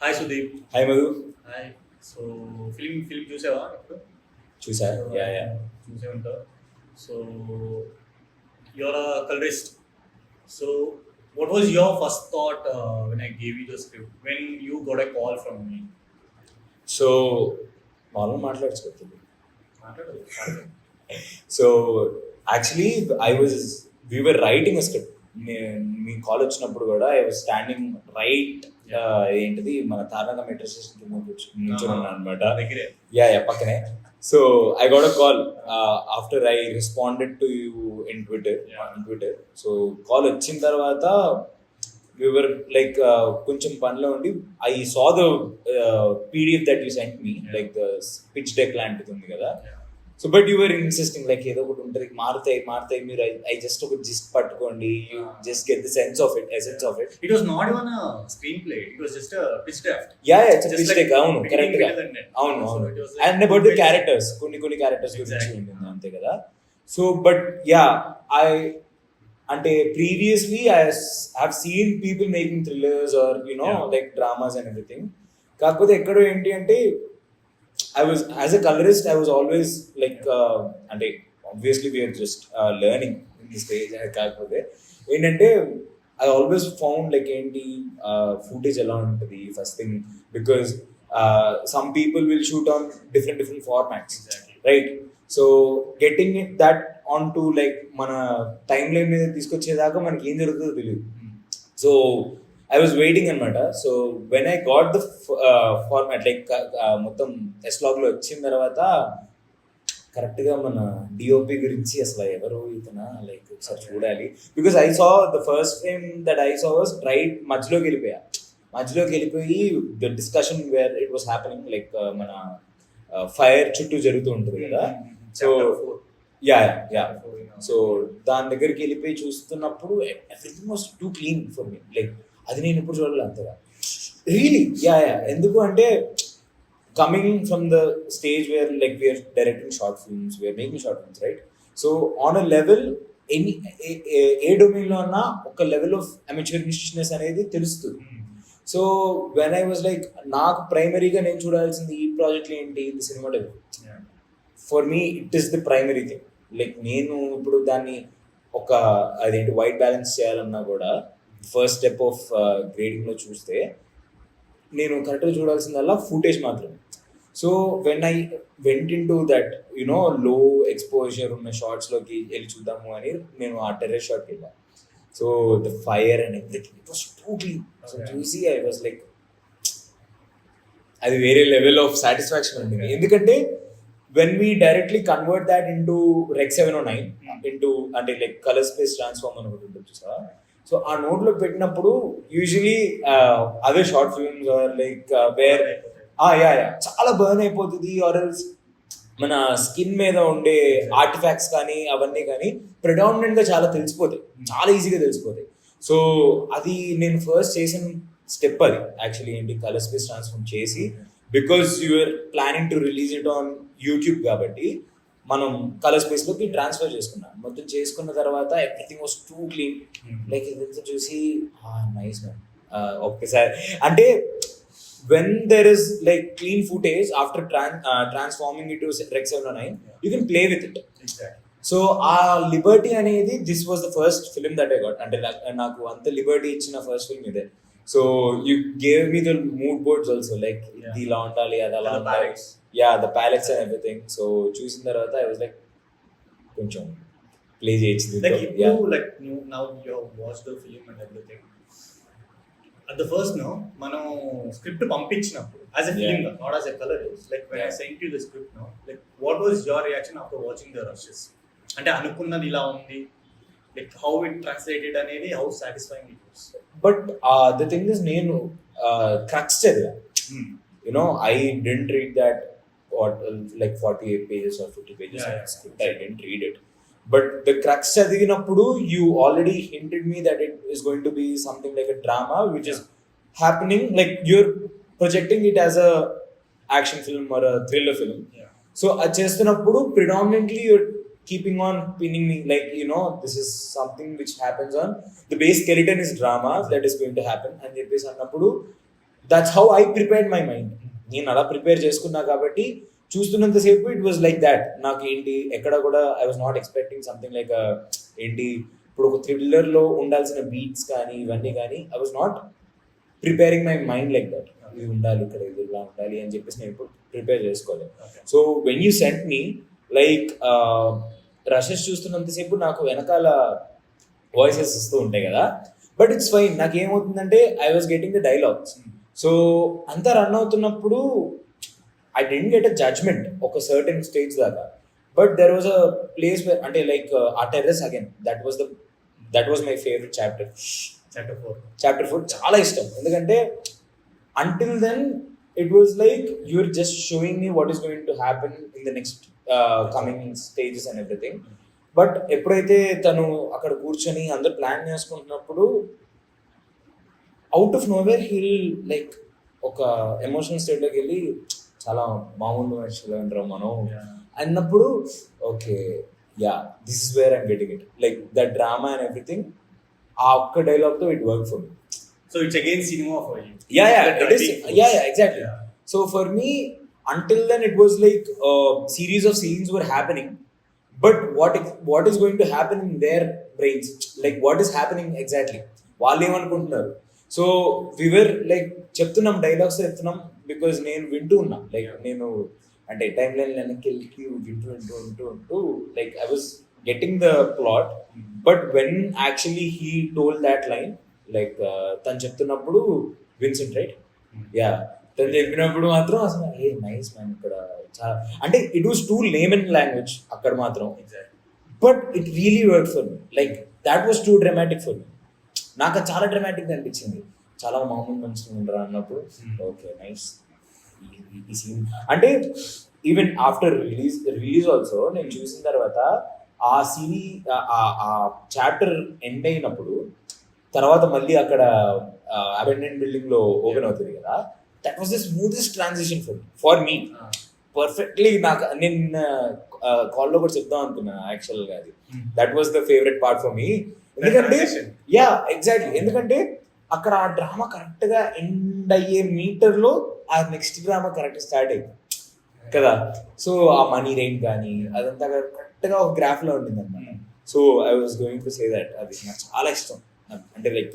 Hi Sudeep. Hi Madhu. Hi. So film చూసావా ఇప్పుడు? చూసా. యా చూసే ఉంటావు. So your a colourist. So what was your first thought when I gave you the script? When you got a call from me? So మామూలు మాట్లాడుకోవచ్చు. మాట్లాడు. So actually we were writing a script. Me call వచ్చినప్పుడు కూడా I was standing right ఏంటిది మన తారక metro station కింద నుంచొని ఉన్నాను అనమాట. యా పక్కనే. So I got a call after I responded to you in Twitter. So call వచ్చిన తర్వాత we were like కొంచెం పనిలో ఉండి I saw the PDF that you sent me, like the pitch deck లాంటిది ఉంది కదా. So but you were insisting like ఏదో ఒకటి ఉంటుంది, మారుతాయి మీరు ఐ జస్ట్ ఒక జిస్ట్ పట్టుకోండి, you just get the essence of it. It was not even a screenplay, it was just a pitch draft. Yeah it's a pitch deck. అవును, correct గా. అవును. అండ్ అబౌట్ ది క్యారెక్టర్స్, కొన్ని characters గురించి ఉంటుంది అంతే కదా. So but yeah అంటే previously I have seen people making thrillers or like dramas and everything. కాకపోతే ఎక్కడో ఏంటి అంటే I was, as a colorist, I was always like, అంటే obviously we are just learning in this stage. కాకపోతే ఏంటంటే I always found like ఏంటి footage ఎలా ఉంటుంది first thing, because some people will shoot on different formats. Exactly. Right? So getting it that onto like మన time line మీద తీసుకొచ్చేదాకా మనకి ఏం జరుగుతుందో తెలియదు. సో I was waiting అనమాట. So when I got the format like మొత్తం S-Log లో వచ్చిన తర్వాత కరెక్ట్గా మన డిఓపి గురించి అసలు ఎవరు ఇతనా లైక్ ఒకసారి చూడాలి, because I saw the first frame that I saw was right మధ్యలోకి వెళ్ళిపోయి the discussion where it was happening like మన ఫైర్ చుట్టూ జరుగుతూ ఉంటుంది కదా. సో యా సో దాని దగ్గరికి వెళ్ళిపోయి చూస్తున్నప్పుడు everything was too clean for me. Like అది నేను ఇప్పుడు చూడాలి అంతగా రియలీ. యా ఎందుకు అంటే coming from the stage where like we're directing short films, we're making short films, right? So on a level ఏ డొమైన్లో అన్నా ఒక లెవెల్ ఆఫ్ అమెచ్యూరిస్ట్నెస్ అనేది తెలుస్తుంది. So when I was like నాకు ప్రైమరీగా నేను చూడాల్సింది ఈ ప్రాజెక్ట్లో ఏంటి, ఇది cinematography. For me it is the primary thing. Like నేను ఇప్పుడు దాన్ని ఒక అదేంటి వైట్ బ్యాలెన్స్ చేయాలన్నా కూడా ఫస్ట్ స్టెప్ ఆఫ్ గ్రేడింగ్లో చూస్తే నేను కరెక్ట్గా చూడాల్సిందల్లా ఫుటేజ్ మాత్రమే. So when I went in to that లో ఎక్స్పోజర్ ఉన్న షార్ట్స్లోకి వెళ్ళి చూద్దాము అని నేను ఆ టెర్రస్ షాట్కి వెళ్ళాను. So the fire and everything it was too clean. So చూసి ఐ వాజ్ లైక్ అది వేరే లెవెల్ ఆఫ్ సాటిస్ఫాక్షన్ ఉంటుంది. ఎందుకంటే when we directly convert that into రెక్ 709 ఇంటూ అంటే లైక్ కలర్ స్పేస్ ట్రాన్స్ఫార్మ్ అని ఒకటి ఉంటుంది చూసావా. సో ఆ నోట్లో పెట్టినప్పుడు యూజువలీ అవే short films or like where చాలా బర్న్ అయిపోతుంది, ఆర్ మన స్కిన్ మీద ఉండే ఆర్టిఫాక్ట్స్ కానీ అవన్నీ కానీ ప్రిడామినెంట్గా చాలా తెలిసిపోతాయి, చాలా ఈజీగా తెలిసిపోతాయి. సో అది నేను ఫస్ట్ చేసిన స్టెప్ అది యాక్చువల్లీ ఏంటి, కలర్ స్పేస్ ట్రాన్స్ఫార్మ్ చేసి, because you're planning to release it on YouTube కాబట్టి మనం కలర్ స్పేస్లోకి ట్రాన్స్ఫర్ చేసుకున్నాం. మొత్తం చేసుకున్న తర్వాత everything was too clean. Like ఇదంతా చూసి నైస్ మ్యాన్ ఒక్కసారి అంటే when there is like clean footage after transforming it to rec 709 you can play with it. So ఆ లిబర్టీ అనేది this was the first film that I got. అంటే నాకు అంత liberty ఇచ్చిన ఫస్ట్ ఫిల్మ్ ఇదే. So you gave me the mood boards also, like ఇది ఇలా ఉండాలి, అది అలా ఉండాలి, the palettes and everything. So చూసిన తర్వాత ఐ వాజ్ లైక్ కొంచెం ప్లే చేయొచ్చు. Like now you have watched the film and everything. At the first మనం స్క్రిప్ట్ పంపించినప్పుడు as a film, not as a colorist, like when I sent you the script like what was your reaction after watching the rushes? అంటే అనుకున్నది ఇలా ఉంది, like how it translated అనేది, how satisfying it was. But the thing is నేను crux చదివా. I didn't read that like 48 pages or 50 pages of script. I didn't read it. But the crux చదివినప్పుడు you already hinted me that it is going to be something like a drama which is happening, like you're projecting it as a action film or a thriller film. So అది చేస్తున్నప్పుడు predominantly you're keeping on pinning me like this is something which happens on the base skeleton is drama that is going to happen అని చెప్పేసి అన్నప్పుడు that's how I prepared my mind. నేను అలా prepare చేసుకున్నా కాబట్టి చూస్తున్నంతసేపు it was like that. నాకు ఏంటి ఎక్కడ కూడా I was not expecting something like ఏంటి ఇప్పుడు ఒక థ్రిల్లర్లో ఉండాల్సిన బీట్స్ కానీ ఇవన్నీ కానీ I was not preparing my mind like that. ఇది ఉండాలి ఇక్కడ, ఇది ఇలా ఉండాలి అని చెప్పేసి నేను ఇప్పుడు ప్రిపేర్ చేసుకోలేదు. So when you sent me like rushes చూస్తున్నంతసేపు నాకు వెనకాల వాయిసెస్ వస్తూ ఉంటాయి కదా, బట్ ఇట్స్ ఫైన్. నాకు ఏమవుతుందంటే I was getting the dialogues. So అంతా రన్ అవుతున్నప్పుడు I didn't get a judgement ఒక సర్టెన్ స్టేజ్ దాకా, but there was a place అంటే లైక్ ఆ terrace again that was my favourite chapter. Chapter 4 చాలా ఇష్టం, ఎందుకంటే until then it was like you're just showing me what is going to happen in the next coming stages and everything. But ఎప్పుడైతే తను అక్కడ కూర్చొని అందరు plan చేసుకుంటున్నప్పుడు out of nowhere heal like ఒక ఎమోషనల్ స్టేట్లోకి వెళ్ళి చాలా మామూలు మనుషులు అంటారు మనం అన్నప్పుడు okay yeah this is where I'm getting it, like the drama and everything. ఆ ఒక్క డైలాగ్తో it work for me. So it's again cinema for you. It is. Exactly. Yeah. So for me, until then, it was like a series of scenes were happening, but what is going to happen in their brains? Like what is happening exactly? వాళ్ళు ఏమనుకుంటున్నారు? So we were like చెప్తున్నాం dialogues చెప్తున్నాం because నేను వింటూ ఉన్నా, like నేను అంటే time line వెనక్కి వింటూ like I was getting the plot. But when actually he told that line, like తను చెప్తున్నప్పుడు విన్సెంట్ రైట్, యా తను చెప్పినప్పుడు మాత్రం అసలు ఏ నైస్ మ్యాన్ ఇక్కడ చాలా అంటే it was too layman language అక్కడ మాత్రం, but it really work for me. Like that was too dramatic for me. నాకు అది చాలా డ్రామాటిక్ అనిపించింది. చాలా మామూలు మనుషులు ఉండరా అన్నప్పుడు ఓకే నైస్ ఈ సీన్. అంటే ఈవెన్ ఆఫ్టర్ రిలీజ్ ఆల్సో నేను చూసిన తర్వాత ఆ ఆ చాప్టర్ ఎండ్ అయినప్పుడు తర్వాత మళ్ళీ అక్కడ అబెండెంట్ బిల్డింగ్ లో ఓపెన్ అవుతుంది కదా, that was the smoothest transition for me perfectly. నాకు నేను కాల్లో కూడా చెప్దాం అనుకున్నా యాక్చువల్గా అది that was the favourite part for me. ఎందుకంటే యా ఎగ్జాక్ట్లీ, ఎందుకంటే అక్కడ ఆ డ్రామా కరెక్ట్ గా ఎండ్ అయ్యే మీటర్ లో ఆ నెక్స్ట్ డ్రామా కరెక్ట్ స్టార్ట్ అయింది కదా. సో ఆ మనీ రేంజ్ కానీ అదంతా కరెక్ట్ గా ఒక గ్రాఫ్ లో ఉంటుంది అనమాట. So I was going to say that అది నాకు చాలా ఇష్టం. అంటే లైక్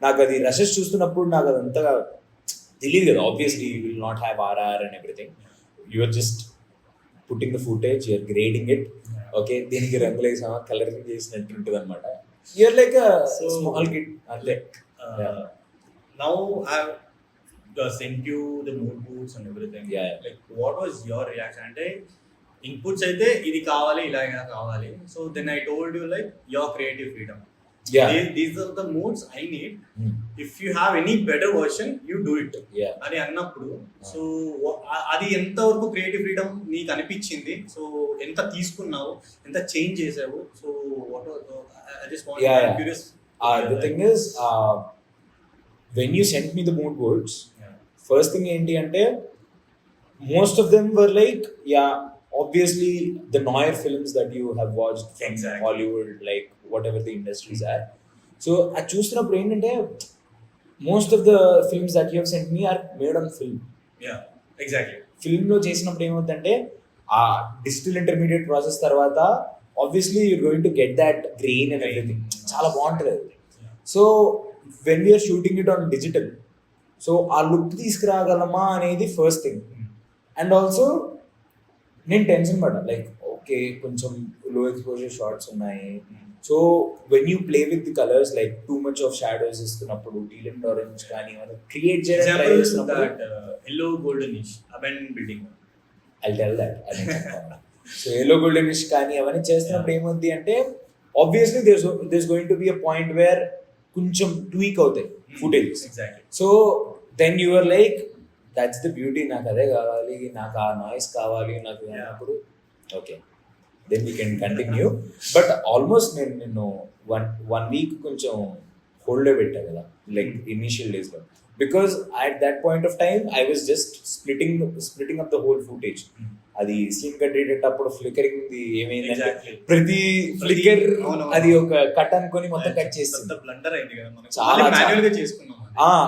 నాకు అది రషెస్ చూస్తున్నప్పుడు నాకు అదంతా తెలియదు కదా, obviously you will not have RR and everything. You are just putting the footage, you're grading it. Okay దీనికి రంగులు వేసామా, కలరింగ్ చేసినట్టు ఉంటుంది అనమాట. యూఆర్ లైక్ స్మాల్ కిడ్ అంతే. Now I've sent you the mood boards and everything. Yeah. Like what was your reaction? అంటే inputs అయితే ఇది కావాలి ఇలాగా కావాలి. So then I told you like your creative freedom. Yeah. These are the moods I need. If you have any better version, you do it. Yeah. అని అన్నప్పుడు so అది ఎంత వరకు క్రియేటివ్ ఫ్రీడమ్ నీకు అనిపించింది? సో ఎంత తీసుకున్నావు, ఎంత చేంజ్ చేసావు? So what I just want Yeah. curious. The thing is, when you sent me the mood boards, first thing ఏంటి అంటే most of them were like, yeah, obviously the noir films that you have watched from Exactly. Hollywood, like whatever the industries are. So అది చూస్తున్నప్పుడు ఏంటంటే most of the films that you have sent me are made on film. Yeah, exactly. ఫిల్మ్లో చేసినప్పుడు ఏమవుతుందంటే ఆ digital intermediate process తర్వాత obviously you're going to get that grain and everything, చాలా బాగుంటుంది అది. So when we're shooting it on digital, so ఆ look తీసుకురాగలమా అనేది ఫస్ట్ థింగ్. అండ్ ఆల్సో నేను టెన్షన్ పడ్డా, లైక్ ఓకే కొంచెం లో ఎక్స్పోజర్ షార్ట్స్ ఉన్నాయి. So when you play with the colours, like too much of shadows ఇస్తున్నప్పుడు teal and orange కానీ create Example that yellow goldenish abandoned building. I'll tell that. So yellow goldenish కానీ అవన్నీ చేస్తున్నప్పుడు ఏమవుతుంది అంటే ఆబ్వియస్లీ there's going to be a point where కొంచెం tweak అవుతాయి footages. Exactly. So then you are like that's the beauty, నాకు అదే కావాలి, నాకు ఆ నాయిస్ కావాలి నాకు అన్నప్పుడు okay then we can continue. But almost నేను వన్ వీక్ కొంచెం హోల్డ్లో పెట్టా కదా, లైక్ ఇనిషియల్ డేస్లో, because at that point of time I was just splitting up the whole footage. అది సీన్ కట్టేటప్పుడు ఫ్లికరింగ్ ఏమైందంటే ప్రతి ఫ్లికర్ అది ఒక కట్ అనుకొని మొత్తం కట్ చేస్తుంది. బ్లండర్ అయింది కదా, చాలా మాన్యువల్ గా చేసుకున్నాం.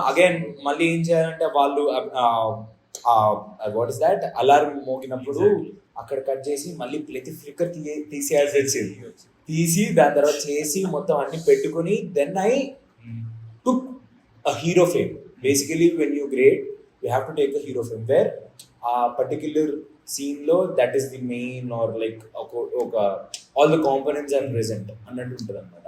అగైన్ మళ్ళీ ఏం చేయాలంటే వాళ్ళు వాట్ ఇస్ దాట్ అలారం మోగినప్పుడు అక్కడ కట్ చేసి మళ్ళీ ప్రతి ఫ్లిక్కర్ తీసేయాల్సి వచ్చింది. తీసి దాని తర్వాత చేసి మొత్తం అన్ని పెట్టుకుని then I took a hero frame. Basically when you grade you have to take a hero frame where ఆ పర్టిక్యులర్ సీన్ లో that is the main are like ఒక all the components are present అన్నట్టు ఉంటుంది అనమాట.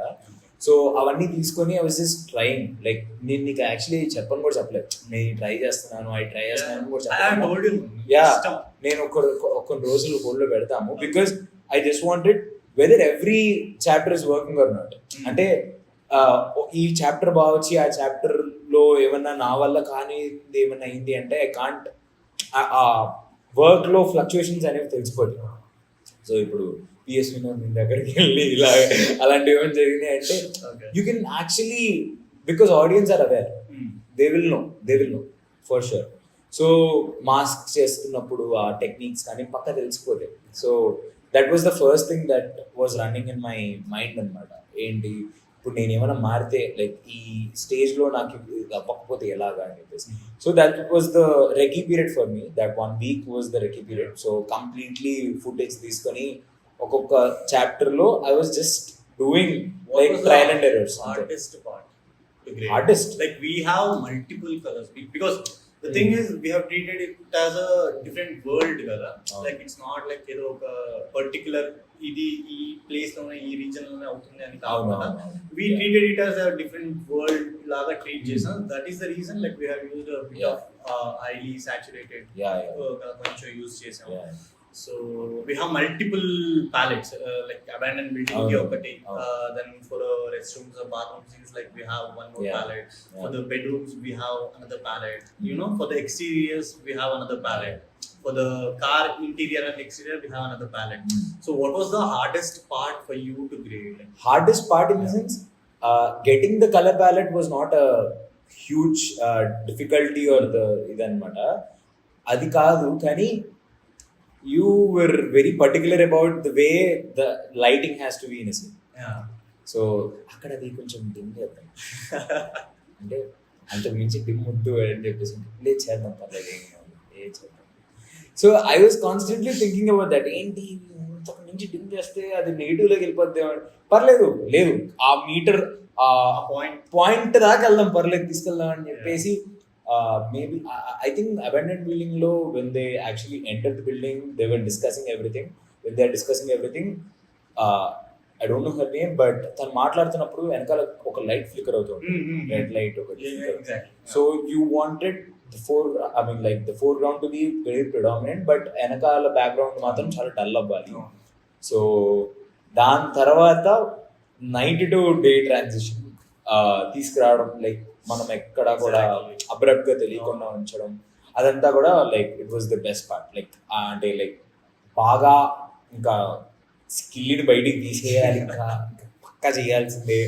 So అవన్నీ తీసుకొని I was just trying. Like నేను నీకు యాక్చువల్లీ చెప్పను కూడా చెప్పలేదు, నేను ట్రై చేస్తున్నాను కూడా చెప్పలేదు. యా, నేను కొన్ని రోజులు హోల్డ్ లో పెడతాము because I just wanted whether every chapter is working or not. అంటే ఈ చాప్టర్ బాగా వచ్చి ఆ చాప్టర్ లో ఏమన్నా నా వల్ల కానీ ఏమన్నా అయింది అంటే ఐ కాంట్ ఆ వర్క్ లో ఫ్లక్చుయేషన్స్ అనేవి తెలిసిపోతాయి. సో ఇప్పుడు పిఎస్ వినోద్ మీ దగ్గరికి వెళ్ళి ఇలా అలాంటివి ఏమైనా జరిగినాయి అంటే you can actually because audience are aware, they will know for sure. So mask చేస్తున్నప్పుడు ఆ టెక్నిక్స్ కానీ పక్క తెలిసిపోతాయి. So that was the first thing that was running in my mind అనమాట. ఏంటి ఇప్పుడు నేను ఏమైనా మారితే లైక్ ఈ స్టేజ్ లో నాకు అవ్వకపోతే ఎలాగా అని చెప్పేసి. So that was the reiki period for me. That 1 week was the reiki period. So completely footage తీసుకొని ఒక్కొక్క చాప్టర్ లో I was just doing like trial and errors. Hardest like we have multiple colors because the thing is we have treated it as a different world kada. Like it's not like ఏదో ఒక particular ఇది ఈ place లోనే ఈ reason లోనే అవుతుంది అని కాకుండా we treated it as a different world లాగా ట్రీట్ చేసాం. That is the reason like we have used a bit of highly saturated కొంచెం యూజ్ చేసాం. So we have multiple palettes like abandoned building ki okati, then for restrooms or bathroom scenes like we have one more palette. For the bedrooms we have another palette. You know, for the exteriors we have another palette. For the car interior and exterior we have another palette. So what was the hardest part for you to grade? Hardest part in the sense getting the color palette was not a huge difficulty or the idanmata adi kaadu kani you were very particular about the way the lighting has to be in a scene. So అక్కడ అది కొంచెం dim చేద్దాం అంటే అంతకు మించి dim వద్దు అని చెప్పేసి లేదు చేద్దాం పర్లేదు ఏ చేద్దాం. So I was constantly thinking about that. ఏంటి ఇంతకు మించి డిమ్ చేస్తే అది నెగిటివ్లోకి వెళ్ళిపోద్ది, పర్లేదు లేదు ఆ మీటర్ పాయింట్ దాకా వెళ్దాం పర్లేదు తీసుకెళ్దాం అని చెప్పేసి. Maybe I think abandoned building lo when they actually entered the building they were discussing everything. When they are discussing everything I don't know her name but than maatladutunnappudu enakala oka light flicker avutundi, red light okati. Exactly. So you wanted the foreground to be very predominant but enakala background matram chaala dull avvali. So dan tarvata night to day transition తీసుకురావడం like మనం ఎక్కడ కూడా abrupt గా తెలియకుండా ఉంచడం అదంతా కూడా like it was the best part. Like అంటే లైక్ బాగా ఇంకా స్కిల్డ్ బయటికి తీసేయాలి, ఇంకా పక్కా చేయాల్సిందే.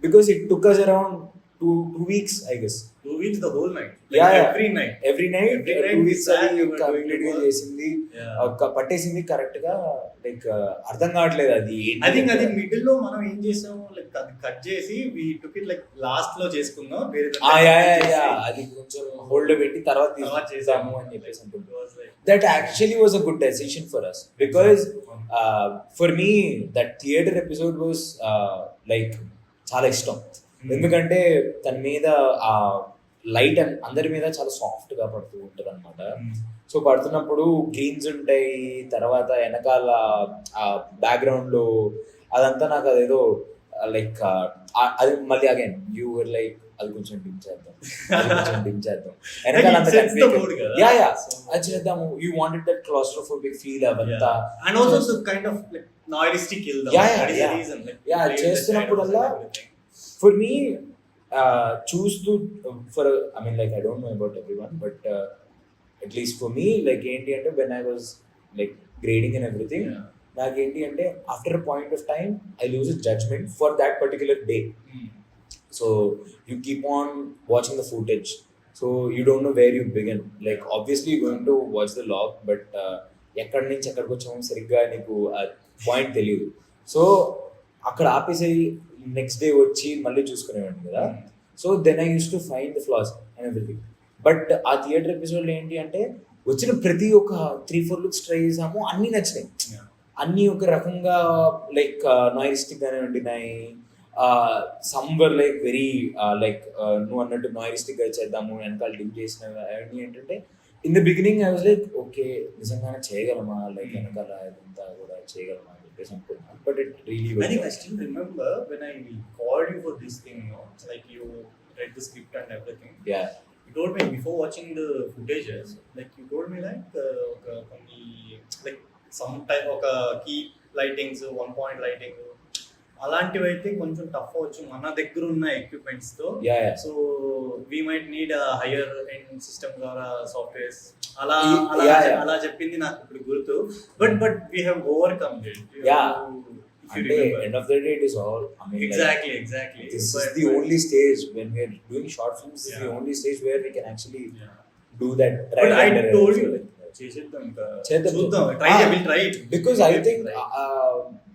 Because it took us around two weeks I guess. 2 weeks the whole night like yeah, every night 2 weeks అది కంప్లీట్ గా చేసింది పట్టేసింది కరెక్ట్ గా. లైక్ అర్థం కావట్లేదు అది. ఐ థింక్ అది మిడిల్ లో మనం ఏం చేసాము లైక్ అది కట్ చేసి వి టుక్ ఇట్ లైక్ లాస్ట్ లో చేసుకుందాం వేరే అది కొంచెం హోల్డ్ పెట్టి తర్వాత చేసాము అని చెప్పేసి అంటున్నాం. That actually was a good decision for us because for me that theater episode was like చాలా ఇష్టం. ఎందుకంటే తన మీద ఆ లైట్ అందరి మీద చాలా సాఫ్ట్ గా పడుతూ ఉంటది అనమాట. సో పడుతున్నప్పుడు గ్రీన్స్ ఉంటాయి, తర్వాత వెనకాల ఆ బ్యాక్గ్రౌండ్ లో అదంతా నాకు అదేదో లైక్ అది మళ్ళీ అగైన్ యూ వర్ లైక్ అది కొంచెం డిమ్ చేద్దాం వెనకాల అది చేద్దాము. You wanted that claustrophobic feel అవంతా and also kind of like noistic kill చేస్తున్నప్పుడల్లా for me choose to for I mean like I don't know about everyone but at least for me like enti ante when I was like grading and everything నాకు ఏంటి అంటే after a point of time I lose a judgment for that particular day. So you keep on watching the footage so you don't know where you begin. Like obviously you're going to watch the log but ఎక్కడి నుంచి ఎక్కడికి వచ్చామో సరిగ్గా నీకు ఆ point తెలియదు. So అక్కడ ఆపేసి నెక్స్ట్ డే వచ్చి మళ్ళీ చూసుకునేవాడిని కదా. So then I use to find the flaws and everything. But ఆ థియేటర్ ఎపిసోడ్లో ఏంటి అంటే వచ్చిన ప్రతి ఒక్క 3-4 లుక్స్ ట్రై చేసాము, అన్నీ నచ్చినాయి. అన్నీ ఒక రకంగా లైక్ నాయిరిస్టిక్ గానే ఉండినాయి. సమ్వర్ లైక్ వెరీ లైక్ నువ్వు అన్నట్టు నాయిరిస్టిక్ గా చేద్దాము, వెనకాల డిమ్ చేసిన అవన్నీ ఏంటంటే in the beginning I was like okay నిజంగానే చేయగలమా, లైక్ వెనకాల ఇదంతా కూడా చేయగలమా అని చెప్పేసి అనుకున్నాను. But it really I still remember when I called you for this thing, you know, it's like you read the script and everything. yeah You told me before watching the footages, like you told me like like some type of key lightings, 1 point lighting, అలాంటివి అయితే కొంచెం tough అవచ్చు మన దగ్గర ఉన్న equipments తో. So we might need higher end system ద్వారా softwares అలా అలా చెప్పింది నాకు ఇప్పుడు గుర్తు. But we have overcome it. అంటే end of the day it is all, I mean, exactly this is the only stage when we are doing short films. This is the only stage where we can actually do that. But I told you like చేసేద్దాం చూద్దాం, try it because I think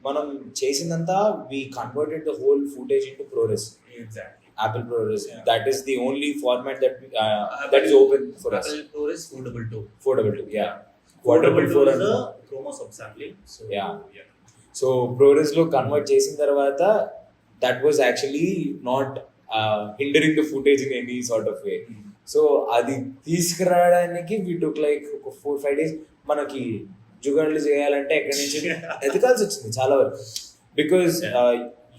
మనం చేసిందంతా we converted the whole footage into ProRes. Exactly. Apple ProRes. That is the only format that that is open for us. Apple ProRes 422. 422, yeah. 422 is a chroma subsampling. So yeah. So ప్రోరెస్లో convert చేసిన తర్వాత that was actually not hindering the footage in any sort of way. So అది తీసుకురావడానికి we took like ఒక 4-5 days. మనకి జుగాడ్లు చేయాలంటే ఎక్కడి నుంచి ఎదగాల్సి వచ్చింది చాలా వరకు, because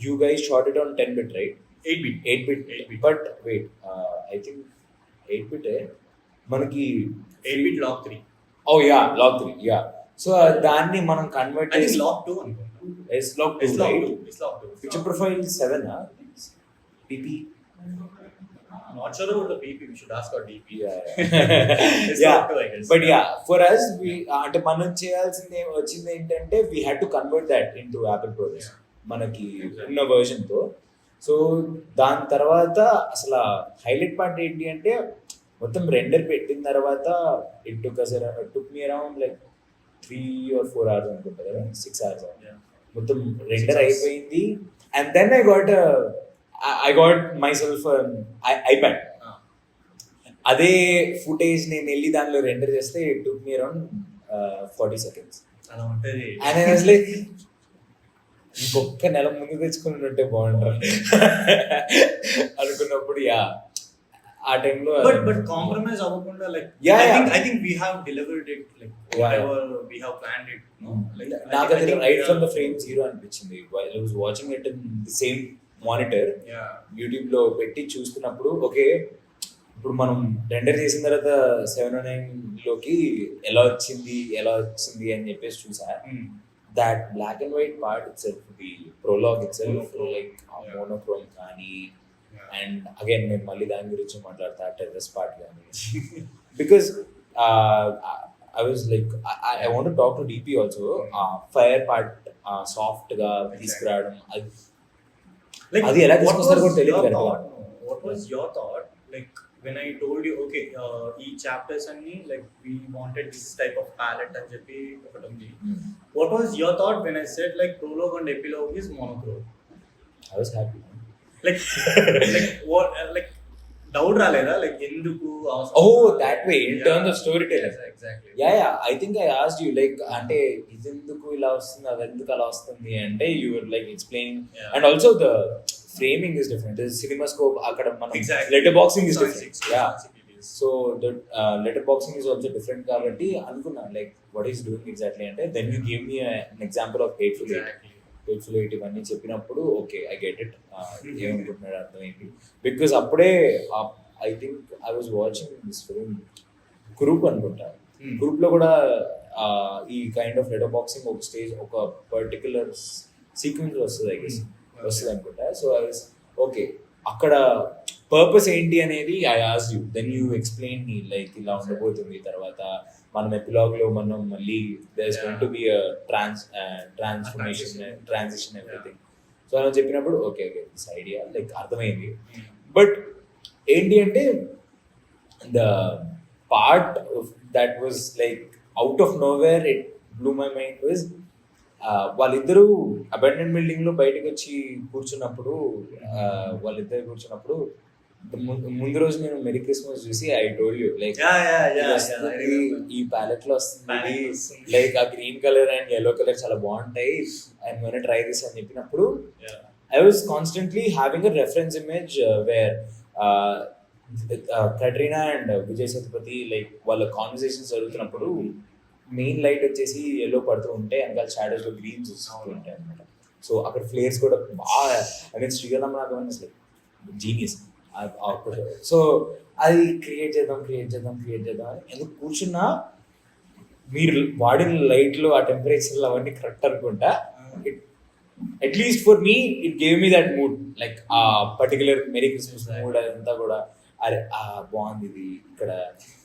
you guys shot it on 10-bit, right? 8-bit. But wait, I think 8-bit మనకి 8-bit log 3. Oh yeah, log 3, yeah. So దాన్ని మనం కన్వర్ట్ చేసి log 2 అనుకుంటా. log 2, right? log 2. Picture profile 7 PP. Not sure about the PP. We should ask our DP. Yeah. log 2, I guess. But yeah, for us we అంటే మనం చేయాల్సింది వచ్చింది ఏంటంటే we had to convert that into Apple ProRes మనకి ఉన్న version తో. So దాని తర్వాత అసలు హైలైట్ పార్ట్ ఏంటి అంటే మొత్తం రెండర్ పెట్టిన తర్వాత it took me around like 3 or 4 hours అనుకుంటా కదా, 6 hours. మొత్తం రెండర్ అయిపోయింది. And then I got myself iPad. అదే ఫుటేజ్ నేను వెళ్ళి దానిలో రెండర్ చేస్తే it took me around 40 seconds. అలా ఉంటది. అండ్ ఐ వాజ్ లైక్ ఇంకొక నెల ముందు తెచ్చుకుని ఉంటే బాగుంటారు అనుకున్నప్పుడు యా ఆ టైంలో బట్ కాంప్రమైజ్ అవ్వకుండా like I think we have delivered it like whatever we have planned it, no like నాకు అది right from the frame zero అనిపించింది. I was watching it in the same monitor YouTube లో పెట్టి చూస్తున్నప్పుడు okay ఇప్పుడు మనం render చేసిన తర్వాత 709 లోకి ఎలా వచ్చింది అని చెప్పేసి చూసా. That black and white part itself, the prologue itself like monochrome కానీ, అండ్ అగైన్ నేను మళ్ళీ దాని గురించి మాట్లాడతా టెర్రస్ పార్ట్ కానీ, because I was like I want to talk to DP also. Fire part soft గా తీసుకురావడం అది ఎలా తీసుకొస్తారు కూడా తెలియదు కదా. What was your thought like when I told you okay ee chapters anni like we wanted this type of palette అని చెప్పి ఒకటి ఉంది. What was your thought when I said like prologue and epilogue is monochrome? I was happy. like what like doubt రాలేదా like ఎందుకు that way in terms of storytelling? Exactly. Yeah, I think I asked you like అంటే ఇది ఎందుకు ఇలా వస్తుంది అది ఎందుకు అలా వస్తుంది అంటే you were like explaining, and also the framing is different. The cinemascope అక్కడ మనం letterboxing is different. Yeah, so the letterboxing is also different కాబట్టి అనుకున్నా like what is doing exactly అంటే then you gave me an example of Hateful Eight ఇవన్నీ చెప్పినప్పుడు okay I get it ఏమనుకుంటున్నాడు అర్థమైంది. Because అప్పుడే I think I was watching this film Kurup అనుకుంటా. కురూప్ లో కూడా ఈ కైండ్ ఆఫ్ లెటర్బాక్సింగ్ ఒక స్టేజ్ ఒక పర్టికులర్ సీక్వెన్స్ వస్తుంది ఐ గెస్ వస్తుంది అనుకుంటా. సో ఐ వాజ్ ఓకే అక్కడ పర్పస్ ఏంటి అనేది I ask you, then you explain me like ఇలా ఉండబోతుంది తర్వాత మనం ఎపిలాగ్ లో మనం మళ్ళీ there is going to be transition everything. So అలా చెప్పినప్పుడు okay okay this idea like అర్థమైంది. బట్ ఏంటి అంటే the part that was like out of nowhere it blew my mind was వాళ్ళిద్దరూ అబాండెన్ బిల్డింగ్ లో బయటకు వచ్చి కూర్చున్నప్పుడు ముందు రోజు నేను మెరీ క్రిస్మస్ చూసి ఐ టోల్డ్ యూ లైక్ ఈ ప్యాలెట్ లో వస్తుంది లైక్ ఆ green colour and yellow colour చాలా బాగుంటాయి అండ్ మన ట్రై దిస్ అని చెప్పినప్పుడు I was constantly having a reference image where Katrina and Vijay Sethupathi like వాళ్ళ కాన్వర్సేషన్స్ జరుగుతున్నప్పుడు మెయిన్ లైట్ వచ్చేసి yellow పడుతూ ఉంటే వెనకాల షాడోస్ లో గ్రీన్స్ వస్తూ ఉంటాయి అనమాట. సో అక్కడ ఫ్లేర్స్ కూడా బాగా I mean Sriram Raghavan is like genius. So అది క్రియేట్ చేద్దాం అని ఎందుకు కూర్చున్నా మీరు వాడిన లైట్లు ఆ టెంపరేచర్లు అవన్నీ కరెక్ట్ అనుకుంటా. At least for me it gave me that mood like ఆ పర్టికులర్ మెరీ క్రిస్మస్ మూడ్ అదంతా కూడా అరే బాగుంది ఇది ఇక్కడ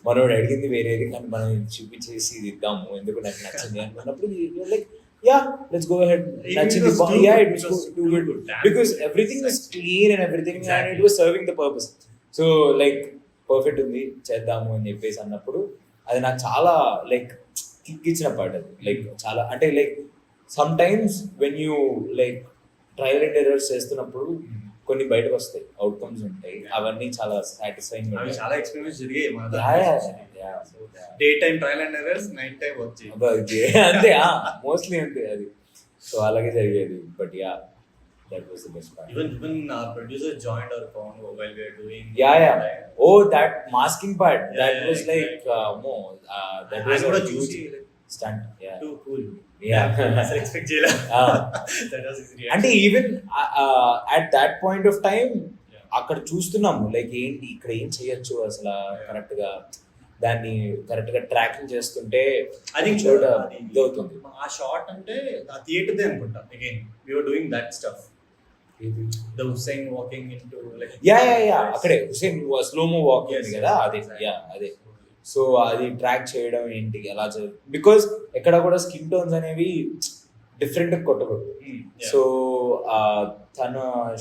మనోడు అడిగింది వేరేది కానీ మనం చూపించేసి ఇది ఇద్దాము ఎందుకు నాకు నచ్చింది అనుకున్నప్పుడు like yeah, let's go ahead. It was too good because everything was clean and everything and it was serving the purpose. So like perfect ఉంది చేద్దాము అని చెప్పేసి అన్నప్పుడు అది నాకు చాలా లైక్ కిక్ ఇచ్చిన పాట అది. లైక్ చాలా అంటే like some times when you like trial and errors చేస్తున్నప్పుడు కొన్ని బయటకు వస్తాయి, అవుట్కమ్స్ ఉంటాయి, అవన్నీ చాలా సాటిస్ఫైయింగ్. చాలా ఎక్స్పీరియన్స్ జరిగాయి day time trial and errors, night time వచ్చి అంతే మోస్ట్లీ అంతే అది. సో అలాగే జరిగేది. But yeah that was the best part. Even our producer joined our convo while we were doing oh that masking part that was like that was a huge stunt. Too cool. Asan expect cheyala that was his reaction. అంటే even at that point of time అక్కడ చూస్తున్నాము like ఏంటి ఇక్కడ ఏం చేయొచ్చు అసలు correct గా దాన్ని కరెక్ట్ గా ట్రాకింగ్ చేస్తుంటే అది చోట ఇదవుతుంది. ఆ షాట్ అంటే ఆ థియేటర్ దే అనుకుంటా. Again we were doing that stuff. The Hussein walking into like అక్కడే హుసేన్ స్లోమో వాక్ ఉంది కదా అదే అదే. సో అది ట్రాక్ చేయడం ఏంటి ఎలా బికాస్ ఎక్కడ కూడా స్కిన్ టోన్స్ అనేవి డిఫరెంట్ కొట్టకూడదు. సో తన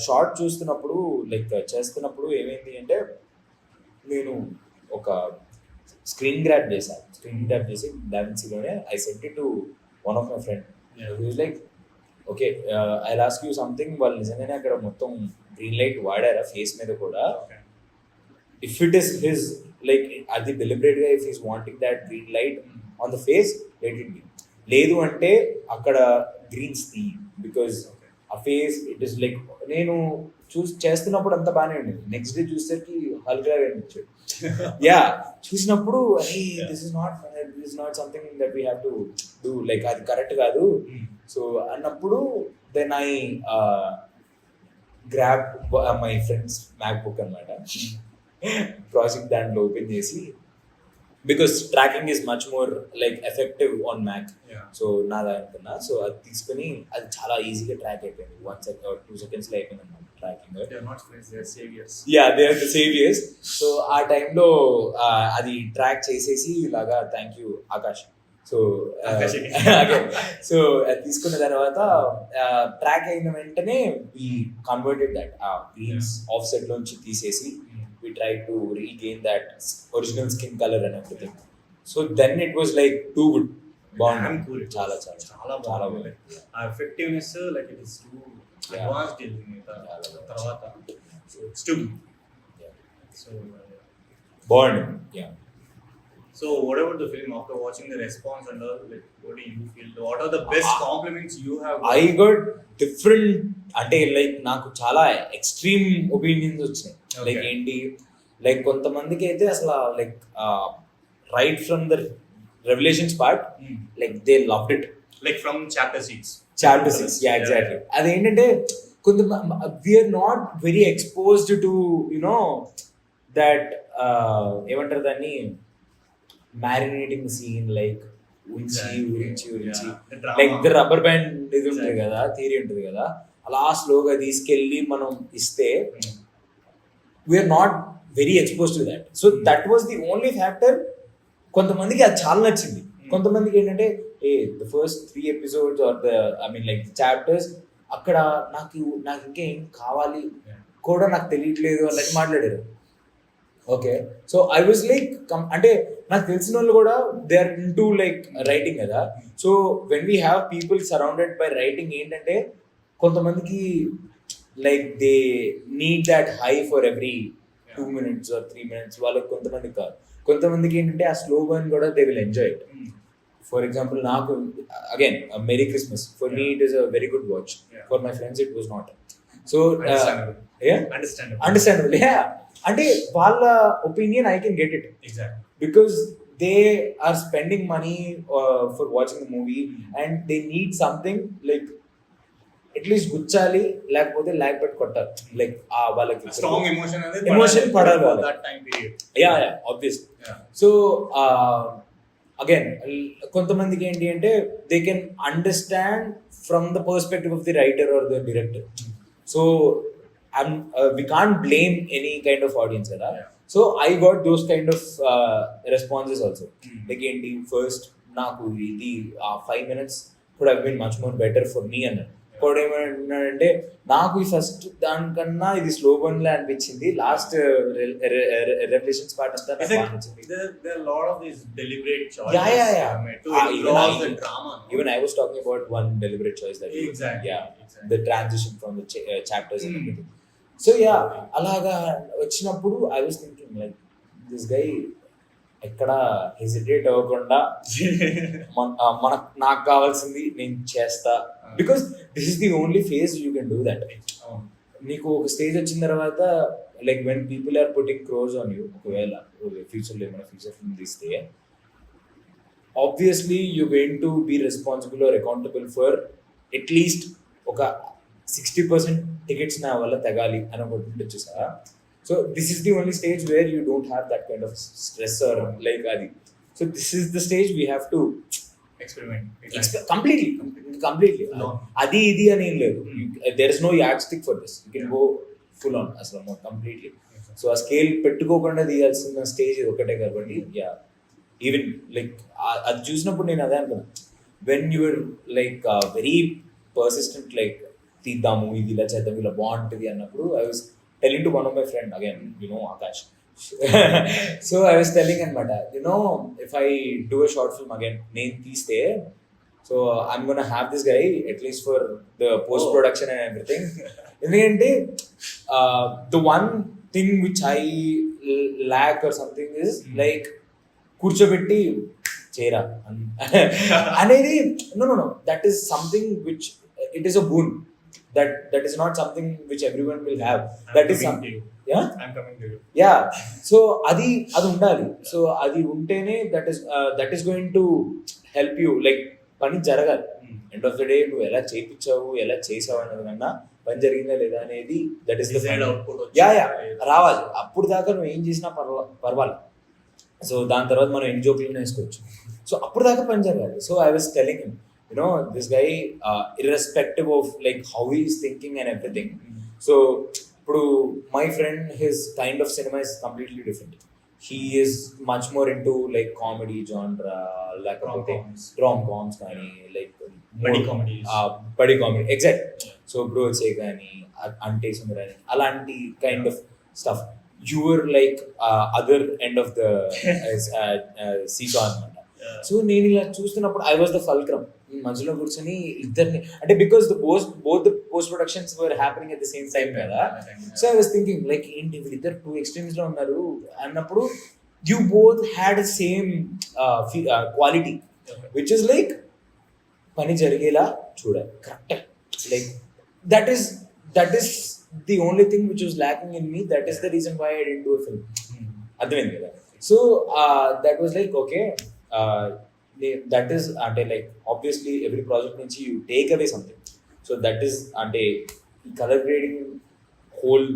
షార్ట్ చూస్తున్నప్పుడు లైక్ చేస్తున్నప్పుడు ఏమైంది అంటే నేను ఒక స్క్రీన్ గ్రాబ్ చేసి డాన్సీలోనే I sent it to one of my friend. Like okay I ask you something. వాళ్ళు నిజంగానే అక్కడ మొత్తం గ్రీన్ లైట్ వాడారా ఫేస్ మీద కూడా. If it is his like అది డెలిబరేట్ గా if is wanting that green light on the face let it be. లేదు అంటే అక్కడ గ్రీన్స్ తీ బికాస్ ఆ ఫేస్ ఇట్ ఇస్ లైక్ నేను చేస్తున్నప్పుడు అంతా బాగానే ఉండేది. నెక్స్ట్ డే చూసేసరికి హల్గా అనిపించాడు. చూసినప్పుడు this is not something that we have to do like అది కరెక్ట్ కాదు. సో అన్నప్పుడు then I grab my friend's MacBook అనమాట. ప్రాజెక్ట్ దాంట్లో ఓపెన్ చేసి because tracking is much more like effective on Mac. So నాది అనుకున్నా. So అది తీసుకుని అది చాలా ఈజీగా ట్రాక్ అయిపోయింది. 2 seconds లో అయిపోయింది అనమాట tracking. They are the saviours. So ఆ టైంలో అది ట్రాక్ చేసేసి ఇలాగా thank you Akash. So so అది తీసుకున్న తర్వాత ట్రాక్ అయిన వెంటనే we converted that greens of set లోంచి తీసేసి we tried to regain that original skin color and everything. So then it was like too good. Damn cool. Chala బాగుంది. ఆ effectiveness like it is too advanced in తర్వాత. So it's too good. So bond. So what about the film after watching the response and all, like what do you feel? What are the best compliments you have got? I got different అంటే like నాకు చాలా extreme opinions వచ్చినాయి. Like ఏంటి like కొంతమందికి అయితే అసలు like right from the revolutions part like they loved it like from chapter 6 exactly. అదేంటంటే కొంత we're not very exposed to you know that ఏమంటారు దాన్ని మ్యారినేటింగ్ సీన్ లైక్ ఉరించి లైక్ ద రబ్బర్ బ్యాండ్ ఇది ఉంటుంది కదా, థియరీ ఉంటుంది కదా, అలా స్లోగా తీసుకెళ్ళి మనం ఇస్తే we're not very expose to that. So that was the only factor. కొంతమందికి అది చాలా నచ్చింది. కొంతమందికి ఏంటంటే the first 3 episodes are the I mean like chapters అక్కడ నాకు ఇంకా ఏం కావాలి కూడా నాకు తెలియట్లేదు అన్నట్టు మాట్లాడారు. Okay, so I was like అంటే నాకు తెలిసిన వాళ్ళు కూడా they are into like writing కదా. So when we have people surrounded by writing ఏంటంటే కొంతమందికి like they need that high for every 2 minutes or 3 minutes వాళ్ళకి కొంతమందికి కాదు. కొంతమందికి ఏంటంటే ఆ స్లో బర్న్ కూడా they will enjoy it. For example నాకు again merry Christmas for me it is a very good watch, for my friends it was not. So understandable, అంటే వాళ్ళ opinion I can get it because they are spending money for watching the movie and they need something like at least గుచ్చాలి, లేకపోతే lag పెట్టి కొట్టాలి, like వాళ్ళకి strong emotion పడాలి yeah obvious. So again కొంతమందికి ఏంటి అంటే they can understand from the perspective of the writer or the director. So we can't blame any kind of audience కదా. So I got those kind of responses also. Like ఏంటి first నాకు ఇది 5 minutes could have been much more better for me అన్నాడు. ఇప్పుడు ఏమన్నాడంటే నాకు ఈ first దానికన్నా ఇది స్లో బర్న్ లా అనిపించింది, లాస్ట్ రెవల్యూషన్స్ పార్ట్ అంతా నాకు బాగా నచ్చింది. There are a lot of these deliberate choices. Even I was talking about one deliberate choice that exactly. The transition from the chapters and everything. So అలాగా వచ్చినప్పుడు I was thinking like this guy ఎక్కడ hesitate అవ్వకుండా నాకు కావాల్సింది నేను చేస్తా, because this is the only phase you can do that. నీకు ఒక స్టేజ్ వచ్చిన తర్వాత like when people are putting crores on you, ఒకవేళ ఫ్యూచర్లో ఏమైనా ఫ్యూచర్ ఫిల్మ్ తీస్తే obviously you going to be responsible or accountable for at least ఒక 60% టికెట్స్ నా వల్ల తగాలి అని ఒకటి ఉండొచ్చు sir. So this is the only stage where you don't have that kind of stress or like adi. So this is the stage we have to experiment completely. Adi idi ani em ledu. There is no yardstick for this. You can go full on asla more completely. So a scale pettukokonda diyalsina stage okate kabatti even like adi chusinapudu nenu ade anukuna, when you were like very persistent like తీద్దాము ఇది ఇలా చేద్దాం ఇలా బాగుంటుంది అన్నప్పుడు I was telling to one of my friend, again, Akash. So I was telling anamata, if I do a short film again, name teeste, so I'm gonna have this guy at least for the post production and everything. Endukante the one thing which I lack or something is like కూర్చోబెట్టి చేయరా అనేది. No, that is something which it is a boon. That is not something which everyone will have. That is something. I'm coming to you. So adi undali. So adi untene that is going to help you like pani jaragali. End of the day nu ela chepichavu ela chesavu anadana pani jarigina ledha anedi that is the final output. రావాలి. అప్పుడు దాకా నువ్వు ఏం చేసినా పర్వాలి. So దాని తర్వాత మనం ఎన్ని జోకులు వేసుకోవచ్చు. సో అప్పుడు దాకా పని జరగాలి. So I was telling him, this guy irrespective of like how he is thinking and everything. So ఇప్పుడు my friend, his kind of cinema is completely different. He is much more into like comedy genre, like rom-coms కానీ like buddy comedy exactly. So bro say కానీ అంటే సుమరాని అలాంటి kind of stuff. You were like other end of the seesaw అన్నమాట. So నేను ఇలా చూస్తున్నప్పుడు I was the fulcrum, మధ్యలో కూర్చొని ఇద్దరిని అంటే because both the post productions were happening at the same time కదా. So I was thinking like ఏంటి వీళ్ళిద్దరు 2 extremes లో ఉన్నారు అన్నప్పుడు you both had the same quality which is like పని జరిగేలా చూడాలి correct. Like that is the only thing which was lacking in me. That is the reason why I didn't do a film. అర్థమైంది కదా. So that was like okay, that is అంటే like obviously every project నుంచి you take away something. So that is అంటే ఈ colour grading whole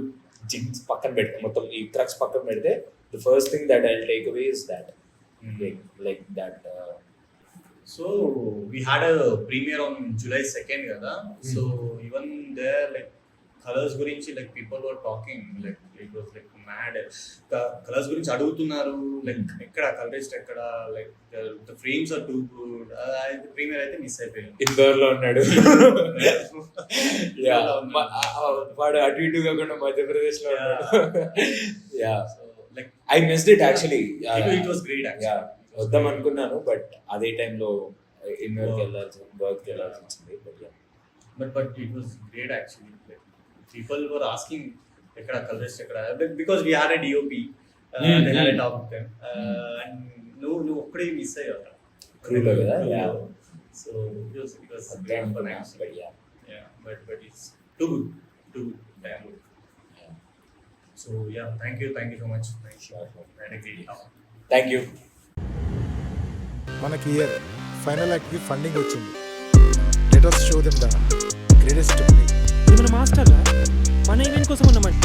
jigs పక్కన పెడితే మొత్తం ఈ క్రక్స్ పక్కన పెడితే the first thing that I'll take away is that like that so we had a premiere on July 2nd kada. So even there like colours గురించి like people were talking like it was like mad. Colours గురించి అడుగుతున్నారు like ఎక్కడ colourist ఎక్కడ like the frames are too good. Premiere అయితే miss అయిపోయింది. ఇందోర్లో ఉన్నాడు వాడు అటు ఇటు కాకుండా మధ్యప్రదేశ్ లో ఉన్నాడు. Like I missed it actually. It was great actually. వద్దాం అనుకున్నాను బట్ అదే టైంలో ఇందోర్కి వెళ్ళాల్సి వర్క్కి వెళ్ళాల్సి వచ్చింది. But it was great actually. Like, people were asking ఎక్కడ కలరిస్ట్ ఎక్కడ, because we had a DOP, they had a talk with them, and నువ్వు ఒక్కడే మిస్ అయ్యావు అక్కడ Crew లో కదా? Yeah. So it was Damn good, but yeah. but it's too good damn good. So yeah, thank you so much. Had a great talk. Thank you. మనకి year final యాక్ట్కి funding వచ్చింది. Let us show them the greatest play. మన మాస్టర్గా మన event కోసం ఉన్నమాట.